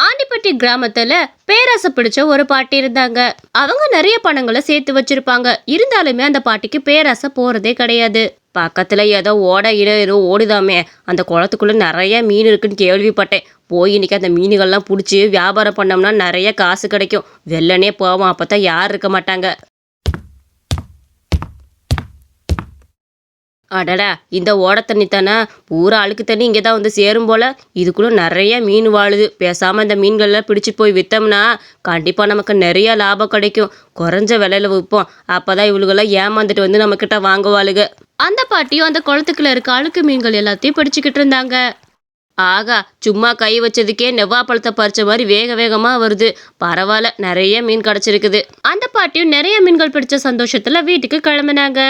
ஆண்டிப்பட்டி கிராமத்துல பேராசை பிடிச்ச ஒரு பாட்டி இருந்தாங்க. அவங்க நிறைய பணங்களை சேர்த்து வச்சிருப்பாங்க. இருந்தாலுமே அந்த பாட்டிக்கு பேராசை போறதே கிடையாது. பக்கத்துல ஏதோ ஏதோ ஓடுதாமே, அந்த குளத்துக்குள்ள நிறைய மீன் இருக்குன்னு கேள்விப்பட்டேன். போய் இன்னைக்கு அந்த மீன்கள்லாம் பிடிச்சி வியாபாரம் பண்ணோம்னா நிறைய காசு கிடைக்கும். வெள்ளனே போவோம், அப்பதான் யாரும் இருக்க மாட்டாங்க. அடடா, இந்த ஓட தண்ணி தானே, பூரா அழுக்கு தண்ணி இங்கே தான் வந்து சேரும் போல. இதுக்குள்ள நிறைய மீன் வாழுது. பேசாமல் இந்த மீன்கள்லாம் பிடிச்சி போய் விற்றோம்னா கண்டிப்பாக நமக்கு நிறைய லாபம் கிடைக்கும். குறைஞ்ச விலையில விற்போம். அப்போதான் இவளுகெல்லாம் ஏமாந்துட்டு வந்து நம்மக்கிட்ட வாங்குவாளுங்க. அந்த பாட்டியும் அந்த குளத்துக்குள்ள இருக்க அழுக்கு மீன்கள் எல்லாத்தையும் பிடிச்சிக்கிட்டு இருந்தாங்க. ஆகா, சும்மா கை வச்சதுக்கே நெவ்வா பழத்தை பறிச்ச மாதிரி வேக வேகமா வருது. பரவாயில்ல, நிறைய மீன் கிடைச்சிருக்குது. அந்த பாட்டியும் நிறைய மீன்கள் பிடிச்ச சந்தோஷத்துல வீட்டுக்கு கிளம்புனாங்க.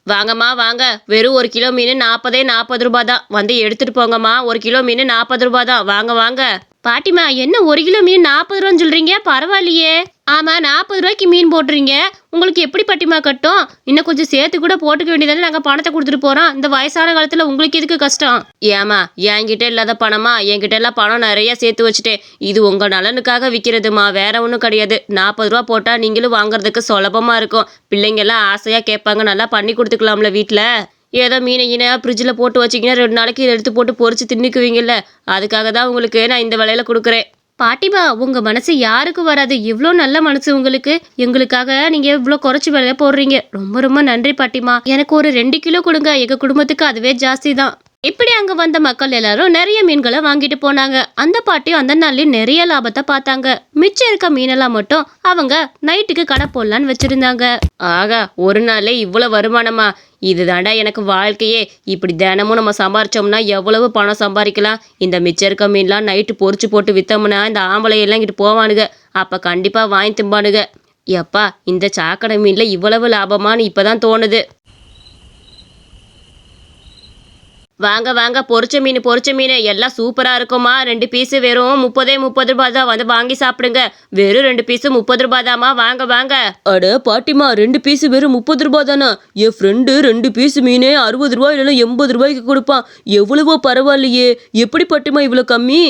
வாங்கம்மா வாங்க, வெறும் 1 கிலோ மீன் 40 ரூபாய் தான். வந்து எடுத்துட்டு போங்கம்மா. 1 கிலோ மீன் 40 ரூபாய் தான். வாங்க வாங்க. பாட்டிமா, என்ன 1 கிலோ மீன் 40 ரூபான்னு சொல்றீங்க? பரவாயில்லையே. ஆமா, 40 ரூபாய்க்கு மீன் போடுறீங்க. உங்களுக்கு எப்படி பாட்டிமா கட்டும்? இன்னும் கொஞ்சம் சேர்த்து கூட போட்டுக்க வேண்டியதானே. நாங்க பணத்தை கொடுத்துட்டு போறோம். இந்த வயசான காலத்துல உங்களுக்கு எதுக்கு கஷ்டம்? ஏமா, என்கிட்ட இல்லாத பணமா? என்கிட்ட எல்லாம் பணம் நிறைய சேர்த்து வச்சுட்டேன். இது உங்க நலனுக்காக விற்கிறதுமா, வேற ஒன்றும் கிடையாது. 40 ரூபா போட்டா நீங்களும் வாங்குறதுக்கு சுலபமா இருக்கும். பிள்ளைங்க எல்லாம் ஆசையா கேட்பாங்க. நல்லா பண்ணி கொடுத்துக்கலாம்ல வீட்டுல. ஏதோ மீனை ஃப்ரிட்ஜில் போட்டு வச்சிங்கன்னா 2 நாளைக்கு இதை எடுத்து போட்டு பொறிச்சு தின்னுக்குவீங்கல்ல. அதுக்காக தான் உங்களுக்கு நான் இந்த விலையில கொடுக்குறேன். பாட்டிமா, உங்க மனசு யாருக்கு வராது? இவ்வளோ நல்ல மனசு உங்களுக்கு. எங்களுக்காக நீங்க இவ்வளோ குறைச்சி விலைய போடுறீங்க. ரொம்ப ரொம்ப நன்றி பாட்டிமா. எனக்கு ஒரு 2 கிலோ கொடுங்க. எங்க குடும்பத்துக்கு அதுவே ஜாஸ்தி தான். இப்படி அங்க வந்த மக்கள் எல்லாரும் நிறைய மீன்களை வாங்கிட்டு போனாங்க. அந்த பாட்டியும் அந்த நாள்லயும் நிறைய லாபத்தை பார்த்தாங்க. மிச்சம் இருக்க மீனெல்லாம் மட்டும் அவங்க நைட்டுக்கு கடை போடலான்னு வச்சிருந்தாங்க. ஆகா, ஒரு நாள்ல இவ்வளவு வருமானமா? இதுதாண்டா எனக்கு வாழ்க்கையே. இப்படி தினமும் நம்ம சம்பாரிச்சோம்னா எவ்வளவு பணம் சம்பாதிக்கலாம். இந்த மிச்சம் இருக்க மீன்லாம் நைட்டு பொறிச்சு போட்டு வித்தோம்னா இந்த ஆம்பளையெல்லாம் இங்கிட்டு போவானுங்க. அப்ப கண்டிப்பா வாங்கி திம்பானுங்க. எப்பா, இந்த சாக்கடை மீன்ல இவ்வளவு லாபமானு இப்பதான் தோணுது. வாங்க வாங்க, பொரிச்ச மீன் எல்லாம் சூப்பரா இருக்குமா. 2 பீஸு வெறும் 30 ரூபாய் தான். வந்து வாங்கி சாப்பிடுங்க. வெறும் 2 பீஸு 30 ரூபாய் தாமா. வாங்க வாங்க. அட பாட்டிமா, 2 பீஸு வெறும் 30 ரூபாய் தானா? என் ஃப்ரெண்டு 2 பீஸு மீனே 60 ரூபாய் இல்லைன்னா 80 ரூபாய்க்கு கொடுப்பான். எவ்வளவோ பரவாயில்லையே. எப்படி பாட்டிமா இவ்வளோ கம்மி?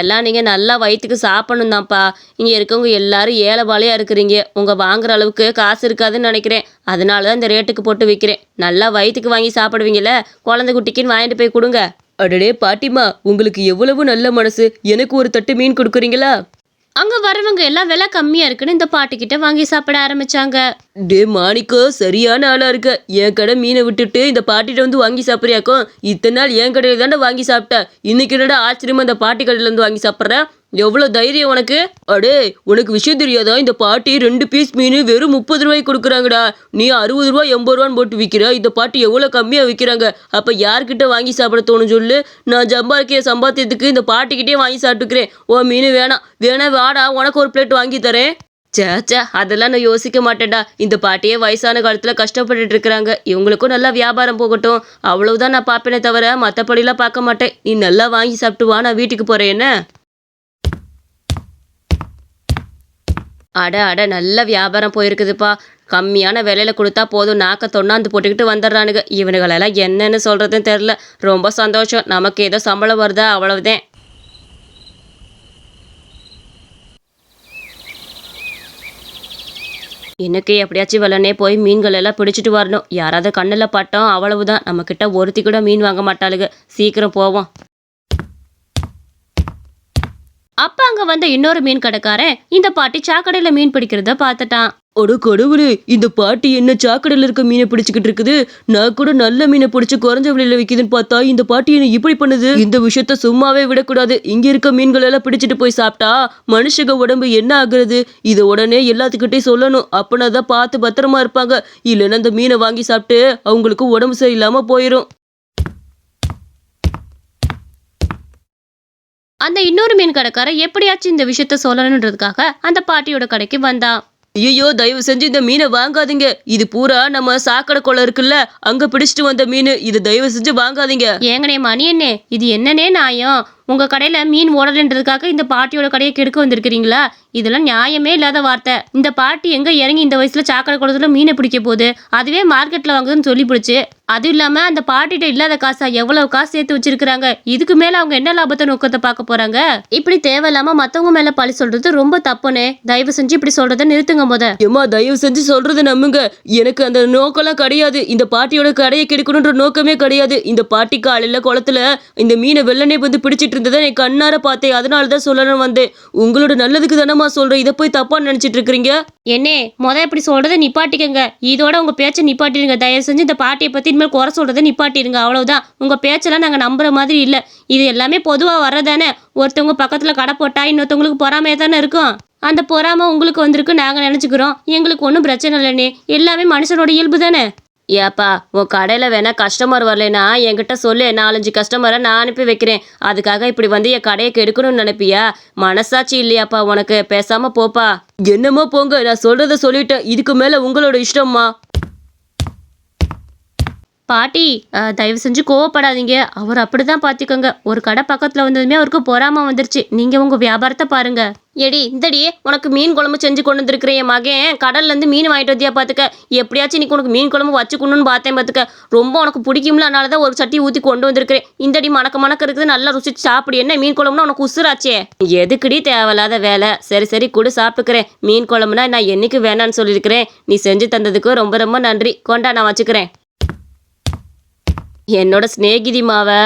எல்லாம் நீங்க நல்லா வயிற்றுக்கு சாப்பிடணும் தான்ப்பா. இங்க இருக்கவங்க எல்லாரும் ஏழைபாளையா இருக்கிறீங்க. உங்க வாங்குற அளவுக்கு காசு இருக்காதுன்னு நினைக்கிறேன். அதனால தான் இந்த ரேட்டுக்கு போட்டு விற்கிறேன். நல்லா வயிற்றுக்கு வாங்கி சாப்பிடுவீங்கல்ல, குழந்தை குட்டிக்குன்னு வாங்கிட்டு போய் கொடுங்க. அடடே பாட்டிமா, உங்களுக்கு எவ்வளவு நல்ல மனசு. எனக்கு ஒரு தட்டு மீன் கொடுக்குறீங்களா? அங்க வரவங்க எல்லாம் விலை கம்மியா இருக்குன்னு இந்த பாட்டிக்கிட்ட வாங்கி சாப்பிட ஆரம்பிச்சாங்க. டே மாணிக்கோ, சரியான ஆளா இருக்க. என் கடை மீனை விட்டுட்டு இந்த பாட்டிகிட்ட வந்து வாங்கி சாப்பிட்றியாக்கும்? இத்தனை நாள் என் கடையில் தானே வாங்கி சாப்பிட்ட. இன்னைக்கு என்னடா ஆச்சரியமா இந்த பாட்டி கடையில இருந்து வாங்கி சாப்பிட்ற? எவ்வளோ தைரியம் உனக்கு? அடே, உனக்கு விஷயம் தெரியாதா? இந்த பாட்டி 2 பீஸ் மீன் வெறும் 30 ரூபாய்க்கு கொடுக்குறாங்கடா. நீ 60 ரூபாய் 80 ரூபான்னு போட்டு விற்கிற. இந்த பாட்டி எவ்வளோ கம்மியாக விற்கிறாங்க. அப்போ யார்கிட்ட வாங்கி சாப்பிட தோணும் சொல்லு? நான் சம்பாதிக்கிற சம்பாத்தியத்துக்கு இந்த பாட்டிக்கிட்டே வாங்கி சாப்பிட்டுக்கிறேன். ஓ மீன் வேணா வாடா, உனக்கு ஒரு பிளேட் வாங்கி தரேன். சேச்சா, அதெல்லாம் நான் யோசிக்க மாட்டேன்டா. இந்த பாட்டியே வயசான காலத்தில் கஷ்டப்பட்டுட்டு இருக்கிறாங்க. இவங்களுக்கும் நல்லா வியாபாரம் போகட்டும், அவ்வளவுதான் நான் பார்ப்பேனே தவிர மற்றபடிலாம் பார்க்க மாட்டேன். நீ நல்லா வாங்கி சாப்பிட்டு வா, நான் வீட்டுக்கு போகிறேன். என்ன? அட நல்ல வியாபாரம் போயிருக்குதுப்பா. கம்மியான விலையில கொடுத்தா போதும், நாக்க தொண்ணாந்து போட்டுக்கிட்டு வந்துடுறானுங்க. இவனுங்களெல்லாம் என்னன்னு சொல்றதுன்னு தெரில. ரொம்ப சந்தோஷம். நமக்கு ஏதோ சம்பளம் வருதா, அவ்வளவுதான். இன்னைக்கு எப்படியாச்சும் வெள்ளனே போய் மீன்கள் எல்லாம் பிடிச்சிட்டு வரணும். யாராவது கண்ணில் பட்டோம் அவ்வளவுதான். நம்ம கிட்ட ஒருத்தி கூட மீன் வாங்க மாட்டாளுங்க. சீக்கிரம் போவோம். அப்ப அங்க வந்த இன்னொரு மீன் கடைக்காரன் இந்த பாட்டி சாக்கடையில மீன் பிடிக்கிறத பார்த்துட்டான். அட கடவுளே, இந்த பாட்டி என்ன சாக்கடையில் இருக்க மீனை பிடிச்சிக்கிட்டு இருக்குது? நான் கூட நல்ல மீனை பிடிச்சி குறைஞ்ச விலையில விற்கிதுன்னு பார்த்தா இந்த பாட்டி என்ன இப்படி பண்ணுது? இந்த விஷயத்த சும்மாவே விடக்கூடாது. இங்க இருக்க மீன்கள் எல்லாம் பிடிச்சிட்டு போய் சாப்பிட்டா மனுஷங்க உடம்பு என்ன ஆகுறது? இதை உடனே எல்லாத்துக்கிட்டையும் சொல்லணும். அப்பனா தான் பார்த்து பத்திரமா இருப்பாங்க. இல்லைன்னா இந்த மீனை வாங்கி சாப்பிட்டு அவங்களுக்கு உடம்பு சரியில்லாம போயிடும். அந்த இன்னொரு மீன் கடைக்காரன் எப்படியாச்சும் இந்த விஷயத்த சொல்லணுன்றதுக்காக அந்த பாட்டியோட கடைக்கு வந்தான். ஐயோ, தயவு செஞ்சு இந்த மீனை வாங்காதீங்க. இது பூரா நம்ம சாக்கடை குளம் இருக்குல்ல, அங்க பிடிச்சிட்டு வந்த மீன். இது தயவு செஞ்சு வாங்காதீங்க. ஏங்கனே மணியண்ணே, இது என்னன்னே நியாயம்? உங்க கடையில மீன் ஓடலைன்றதுக்காக இந்த பாட்டியோட கடையை கெடுக்க வந்திருக்கிறீங்களா? இதெல்லாம் நியாயமே இல்லாத வார்த்தை. இந்த பாட்டி எங்க இறங்கி இந்த வயசுல சாக்கடை குளத்துல மீனை பிடிக்க போகுது? அதுவே மார்க்கெட்ல வாங்குதுன்னு சொல்லி பிடிச்சு. அதுவும் இல்லாம அந்த பாட்டிட்ட இல்லாத காசா எவ்வளவு காசு சேர்த்து வச்சிருக்காங்க. இதுக்கு மேல அவங்க என்ன லாபத்தை நோக்கத்தை பார்க்க போறாங்க? இப்படி தேவையில்லாம மத்தவங்க மேல பழி சொல்றது ரொம்ப தப்புனே. தயவு செஞ்சு இப்படி சொல்றதை நிறுத்துங்க முத. ஏம்மா தயவு செஞ்சு சொல்றதை நம்புங்க. எனக்கு அந்த நோக்கம்லாம் கிடையாது. இந்த பாட்டியோட கடையை கெடுக்கணுன்ற நோக்கமே கிடையாது. இந்த பாட்டி காலையில குளத்துல இந்த மீனை வெள்ளனே வந்து பிடிச்சிட்டு இருந்ததை என் கண்ணார பார்த்தேன். அதனாலதான் சொல்லணும் வந்தேன். உங்களோட நல்லதுக்கு தானம்மா சொல்றேன். இதை போய் தப்பா நினைச்சிட்டு இருக்கிறீங்க. என்னே இப்படி சொல்றதை நிப்பாட்டிக்கங்க. இதோட உங்க பேச்சை நிப்பாட்டிடுங்க. தயவு செஞ்சு இந்த பாட்டியை பத்தி இனிமேல் குறை சொல்றதை நிப்பாட்டிடுங்க. அவ்வளவுதான். உங்க பேச்செல்லாம் நாங்க நம்புற மாதிரி இல்ல. இது எல்லாமே பொதுவா வர்றதானே. ஒருத்தவங்க பக்கத்துல கடை போட்டா இன்னொருத்தவங்களுக்கு பொறாமையா தானே இருக்கும். அந்த பொறாமை உங்களுக்கு வந்திருக்கு நாங்க நினைச்சுக்கிறோம். எங்களுக்கு ஒன்றும் பிரச்சனை இல்லைண்ணே. எல்லாமே மனுஷனோட இயல்பு தானே. ஏப்பா உன் கடையில் வேணா கஸ்டமர் வரலைன்னா என்கிட்ட சொல்லு. 4-5 கஸ்டமரை நான் அனுப்பி வைக்கிறேன். அதுக்காக இப்படி வந்து என் கடையை கெடுக்கணும்னு நினைப்பியா? மனசாட்சி இல்லையாப்பா உனக்கு? பேசாம போப்பா. என்னமோ போங்க. நான் சொல்றத சொல்லிட்டேன். இதுக்கு மேல உங்களோட இஷ்டம்மா. பாட்டி தயவு செஞ்சு கோவப்படாதீங்க. அவர் அப்படிதான் பார்த்துக்கோங்க. ஒரு கடை பக்கத்தில் வந்ததுமே அவருக்கு பொறாம வந்துருச்சு. நீங்கள் உங்கள் வியாபாரத்தை பாருங்க. எடி இந்தடி உனக்கு மீன் குழம்பு செஞ்சு கொண்டு வந்துருக்கிறேன். என் மகன் கடல்லேருந்து மீன் வாங்கிட்டு வந்தியா பார்த்துக்க. எப்படியாச்சும் இன்னைக்கு உனக்கு மீன் குழம்பு வச்சுக்கணும்னு பார்த்தேன் பார்த்துக்க. ரொம்ப உனக்கு பிடிக்கும்ல, அதனால தான் ஒரு சட்டி ஊற்றி கொண்டு வந்திருக்கிறேன். இந்தடி மணக்க இருக்குது. நல்லா ருசிச்சு சாப்பிடு. என்ன மீன் குழம்புனா உனக்கு உசுராச்சே. எதுக்குடி தேவையில்லாத வேலை? சரி கூட சாப்பிட்டுக்கிறேன். மீன் குழம்புனா நான் என்னைக்கு வேணான்னு சொல்லியிருக்கிறேன். நீ செஞ்சு தந்ததுக்கு ரொம்ப ரொம்ப நன்றி. கொண்டா நான் வச்சுக்கிறேன். என்னோட ஸ்நேகிதி மாவை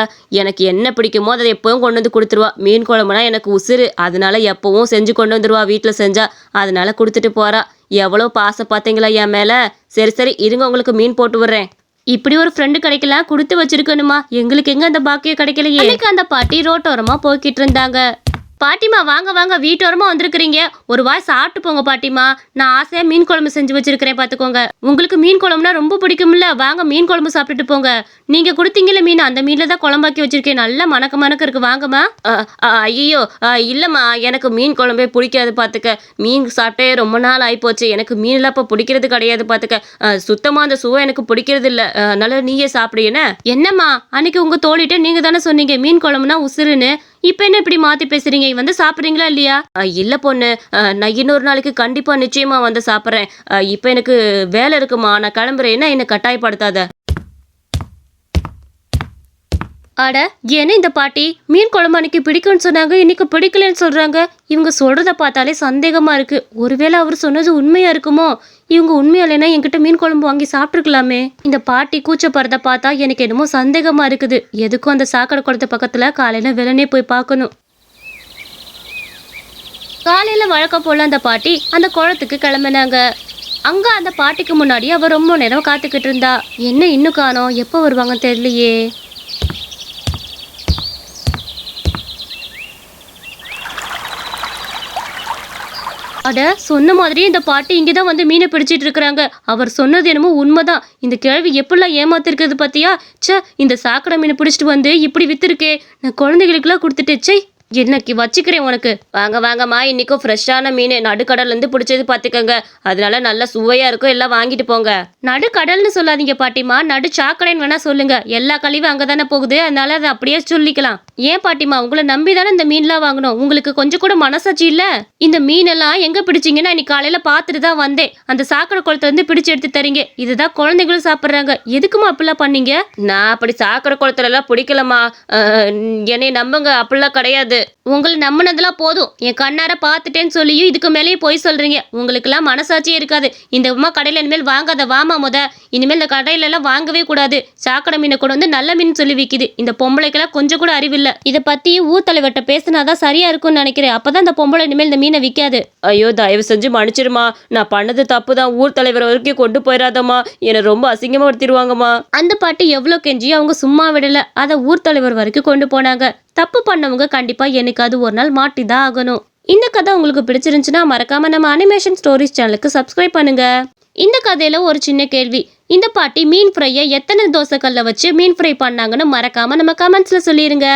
எனக்கு என்ன பிடிக்குமோ அதை எப்பவும் கொண்டு வந்து கொடுத்துருவா. மீன் குழம்புனா எனக்கு உசுறு. அதனால எப்பவும் செஞ்சு கொண்டு வந்துடுவா வீட்டில் செஞ்சா. அதனால கொடுத்துட்டு போறா. எவ்வளோ பாசம் பார்த்தீங்களா என் மேலே. சரி இருங்க உங்களுக்கு மீன் போட்டு விடுறேன். இப்படி ஒரு ஃப்ரெண்டு கிடைக்கலாம் கொடுத்து வச்சிருக்கணுமா? எங்களுக்கு எங்க அந்த பாக்கியம் கிடைக்கலையே. எனக்கு அந்த பாட்டி ரோட்டோரமா போய்கிட்டு இருந்தாங்க. பாட்டிமா வாங்க வீட்டோரமா வந்திருக்கிறீங்க. ஒரு வாய் சாப்பிட்டு போங்க பாட்டிமா. நான் ஆசையா மீன் குழம்பு செஞ்சு வச்சிருக்கிறேன் பார்த்துக்கோங்க. உங்களுக்கு மீன் குழம்புனா ரொம்ப பிடிக்கும்ல. வாங்க மீன் குழம்பு சாப்பிட்டுட்டு போங்க. நீங்க கொடுத்தீங்கல்ல மீன், அந்த மீன்ல தான் குழம்பாக்கி வச்சிருக்கேன். நல்லா மணக்க இருக்கு. வாங்கம்மா. ஐயோ இல்லைம்மா, எனக்கு மீன் குழம்பே பிடிக்காது பார்த்துக்க. மீன் சாப்பிட்டே ரொம்ப நாள் ஆகிப்போச்சு. எனக்கு மீன்லாம் இப்போ பிடிக்கிறது கிடையாது பார்த்துக்க. சுத்தமாக அந்த சுவை எனக்கு பிடிக்கிறது இல்லை. அதனால நீயே சாப்பிடு. என்னம்மா அன்னைக்கு உங்க தோழிட்ட நீங்க தானே சொன்னீங்க மீன் குழம்புனா உசுருன்னு. இப்ப என்ன இப்படி மாத்தி பேசுறீங்க? வந்து சாப்பிடுறீங்களா இல்லையா? இல்ல பொண்ணு, நான் இன்னொரு நாளைக்கு கண்டிப்பா நிச்சயமா வந்து சாப்பிட்றேன். இப்ப எனக்கு வேலை இருக்குமா, நான் கிளம்புறேன்னா என்னை கட்டாயப்படுத்தாத. அட என்ன இந்த பாட்டி மீன் குழம்பு அன்னைக்கு பிடிக்கும்னு சொன்னாங்க, இன்னைக்கு பிடிக்கலன்னு சொல்றாங்க. இவங்க சொல்றத பார்த்தாலே சந்தேகமா இருக்கு. ஒருவேளை அவர் சொன்னது உண்மையா இருக்குமோ? இவங்க உண்மையாலேனா என்கிட்ட மீன் குழம்பு வாங்கி சாப்பிட்டுருக்கலாமே. இந்த பாட்டி கூச்சப்படுறத பார்த்தா எனக்கு என்னமோ சந்தேகமா இருக்குது. எதுக்கும் அந்த சாக்கடை குளத்து பக்கத்துல காலையில வெள்ளனே போய் பார்க்கணும். காலையில வழக்கம் போல அந்த பாட்டி அந்த குளத்துக்கு கிளம்பினாங்க. அங்க அந்த பாட்டிக்கு முன்னாடி அவ ரொம்ப நேரம் காத்துக்கிட்டு இருந்தா. என்ன இன்னும் காணோம், எப்போ வருவாங்கன்னு தெரியலையே. அட சொன்ன மாதிரி இந்த பாட்டி இங்கதான் வந்து மீனை பிடிச்சிட்டு இருக்கிறாங்க. அவர் சொன்னது என்னமோ உண்மைதான். இந்த கிழவி எப்படிலாம் ஏமாத்திருக்கிறது பாத்தியா? சே, இந்த சாக்கடை மீனை பிடிச்சிட்டு வந்து இப்படி வித்துருக்கே. நான் குழந்தைகளுக்குலாம் கொடுத்துட்டு சே என்னைக்கு வச்சுக்கிறேன் உனக்கு. வாங்கம்மா, இன்னைக்கும் ஃப்ரெஷ்ஷான மீன் நடுக்கடல்லேருந்து பிடிச்சது பார்த்துக்கோங்க. அதனால நல்லா சுவையாக இருக்கும். எல்லாம் வாங்கிட்டு போங்க. நடுக்கடல்னு சொல்லாதீங்க பாட்டிமா, நடு சாக்கடைன்னு வேணா சொல்லுங்க. எல்லா கழிவும் அங்கே தானே போகுது, அதனால அதை அப்படியே சொல்லிக்கலாம். ஏன் பாட்டிமா, உங்களை நம்பி தானே இந்த மீன்லாம் வாங்கணும். உங்களுக்கு கொஞ்சம் கூட மனசாட்சி இல்லை? இந்த மீனெல்லாம் எங்கே பிடிச்சிங்கன்னா இன்னைக்கு காலையில் பார்த்துட்டு தான் வந்தேன். அந்த சாக்கடை குளத்தை வந்து பிடிச்சி எடுத்து தரீங்க. இதுதான் குழந்தைகளும் சாப்பிட்றாங்க. எதுக்குமா அப்படிலாம் பண்ணீங்க? நான் அப்படி சாக்கடை குளத்துலலாம் பிடிக்கலம்மா. என்னை நம்புங்க, அப்படிலாம் கிடையாது. உங்களை நம்பினதெல்லாம் போதும். என் கண்ணார பார்த்துட்டேன்னு சொல்லியும் இதுக்கு மேலேயும் போய் சொல்றீங்க. உங்களுக்குலாம் மனசாட்சியே இருக்காது. இந்த உமா கடையில் இனிமேல் வாங்காத. வாமா முத. இனிமேல் இந்த கடையிலலாம் வாங்கவே கூடாது. சாக்கடை மீனை கூட வந்து நல்ல மீன் சொல்லி விற்கிது. இந்த பொம்பளைக்கெல்லாம் கொஞ்சம் கூட அறிவில்லை. இதை பத்தி ஊர் தலைவர்கிட்ட பேசினாதான் சரியா இருக்கும்னு நினைக்கிறேன். அப்பதான் இந்த பொம்பளை இனிமேல் இந்த மீனை விற்காது. ஐயோ தயவு செஞ்சு மன்னிச்சிருமா. நான் பண்ணது தப்பு தான். ஊர் தலைவர் வரைக்கும் கொண்டு போயிடாதம்மா. என்னை ரொம்ப அசிங்கமா எடுத்திருவாங்கம்மா. அந்த பாட்டி எவ்வளோ கெஞ்சி அவங்க சும்மா விடல. அதை ஊர் தலைவர் வரைக்கும் கொண்டு போனாங்க. தப்பு பண்ணவங்க கண்டிப்பா என்னைக்காவது ஒரு நாள் மாட்டிதான் ஆகணும். இந்த கதை உங்களுக்கு பிடிச்சிருந்துச்சுன்னா மறக்காம நம்ம அனிமேஷன் ஸ்டோரிஸ் சேனலுக்கு சப்ஸ்கிரைப் பண்ணுங்க. இந்த கதையில ஒரு சின்ன கேள்வி. இந்த பாட்டி மீன் ஃப்ரையை எத்தனை தோசைக்கல்ல வச்சு மீன் ஃப்ரை பண்ணாங்கன்னு மறக்காம நம்ம கமெண்ட்ஸ்ல சொல்லிருங்க.